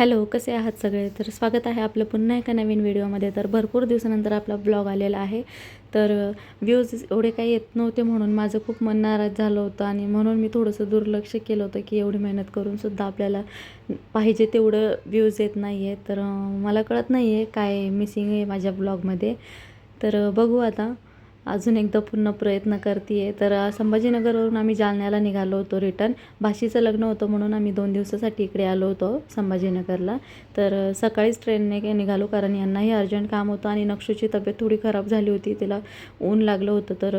Hello, कसे आहात सगळे? तर स्वागत आहे आपलं पुन्हा एका नवीन व्हिडिओमध्ये. तर भरपूर दिवसानंतर आपला ब्लॉग आलेला आहे. तर व्ह्यूज एवढे काही येत नव्हते म्हणून माझं खूप मन नाराज झालं होतं आणि म्हणून मी थोडंसं दुर्लक्ष केलं होतं की एवढी मेहनत करूनसुद्धा आपल्याला पाहिजे तेवढं व्ह्यूज येत नाही आहे. तर मला कळत नाही आहे काय मिसिंग आहे माझ्या ब्लॉगमध्ये. तर बघू आता. अजून एकदा पुन्हा प्रयत्न करते आहे. तर संभाजीनगरवरून आम्ही जालन्याला निघालो होतो रिटर्न. भाषीचं लग्न होतं म्हणून आम्ही 2 दिवसासाठी इकडे आलो होतो संभाजीनगरला. तर सकाळीच ट्रेनने निघालो कारण यांनाही अर्जंट काम होतं आणि नक्षूची तब्येत थोडी खराब झाली होती. तिला ऊन लागलं होतं तर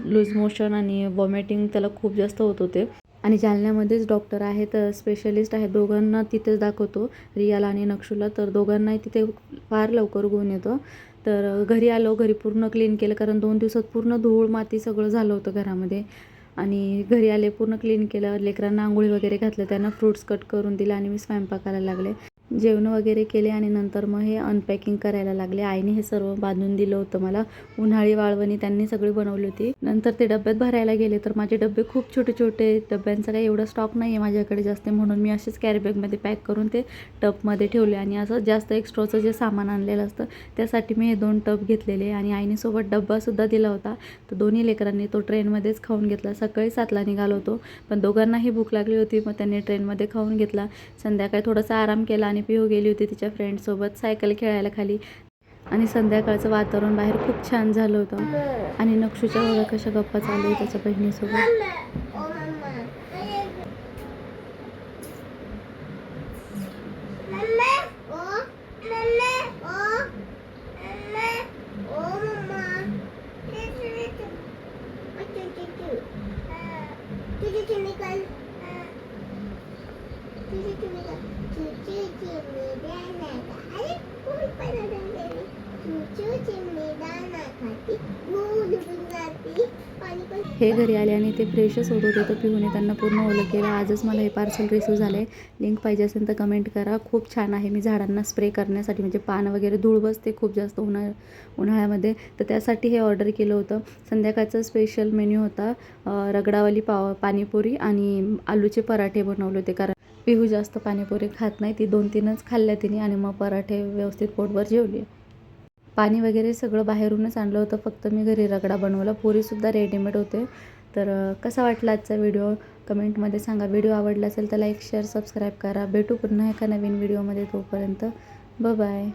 लूज मोशन आणि वॉमिटिंग त्याला खूप जास्त होत होते. आणि जालन्यामध्येच डॉक्टर आहेत, स्पेशलिस्ट आहेत. दोघांना तिथेच दाखवतो, रियाला आणि नक्षूला. तर दोघांनाही तिथे फार लवकर गुण येतो. तर घरी आलो, घरी पूर्ण क्लीन केलं कारण 2 दिवसात पूर्ण धूळ माती सगळं झालं होतं घरामध्ये. आणि घरी आले, पूर्ण क्लीन केलं, लेकरांना आंघोळी वगैरे घातलं, त्यांना फ्रूट्स कट करून दिले आणि मी स्वयंपाकाला लागले. जेवण वगैरे केले आणि नंतर मग हे अनपॅकिंग करायला लागले. आईने हे सर्व बांधून दिलं होतं मला. उन्हाळी वाळवणी त्यांनी सगळी बनवली होती. नंतर ते डब्यात भरायला गेले तर माझे डबे खूप छोटे छोटे, डब्यांचा काही एवढा स्टॉक नाही आहे माझ्याकडे जास्त, म्हणून मी असेच कॅरी बॅगमध्ये पॅक करून ते टबमध्ये ठेवले. आणि असं जास्त एक्स्ट्राचं जे सामान आणलेलं असतं त्यासाठी मी हे 2 टब घेतलेले. आणि आईने सोबत डब्बासुद्धा दिला होता. तर दोन्ही लेकरांनी तो ट्रेनमध्येच खाऊन घेतला. सकाळी 7ला निघालो होतो पण दोघांनाही भूक लागली होती, मग त्यांनी ट्रेनमध्ये खाऊन घेतला. संध्याकाळी थोडासा आराम केला आणि पिहू गेली होती तिच्या फ्रेंड्ससोबत सायकल खेळायला खाली. आणि संध्याकाळचं वातावरण बाहेर खूप छान झालं होतं. आणि नक्षूच्या बघा कशा गप्पा चालू आहे त्याच्या बहिणीसोबत. हे घरी आले आणि ते फ्रेशच होत होते तर पिहूने त्यांना पूर्ण ओलं केलं. आजच मला हे पार्सल रिसीव झालं आहे. लिंक पाहिजे असेल तर कमेंट करा. खूप छान आहे. मी झाडांना स्प्रे करण्यासाठी, म्हणजे पान वगैरे धूळ बसते खूप जास्त उन्हाळ्यामध्ये, तर त्यासाठी हे ऑर्डर केलं होतं. संध्याकाळचा स्पेशल मेन्यू होता रगडावाली पाणीपुरी आणि आलूचे पराठे बनवले होते कारण पिहू जास्त पाणीपुरी खात नाही. ती 2-3च खाल्ल्या तिने आणि मग पराठे व्यवस्थित पोटभर जेवली. पाणी वगैरे सगळं बाहेरूनच आणलं होतं, फक्त मी घरी रगडा बनवला. पुरीसुद्धा रेडीमेड होते. तर कसा वाटला आजचा व्हिडिओ कमेंटमध्ये सांगा. व्हिडिओ आवडला असेल तर लाईक शेअर सबस्क्राईब करा. भेटू पुन्हा एका नवीन व्हिडिओमध्ये. तोपर्यंत बाय.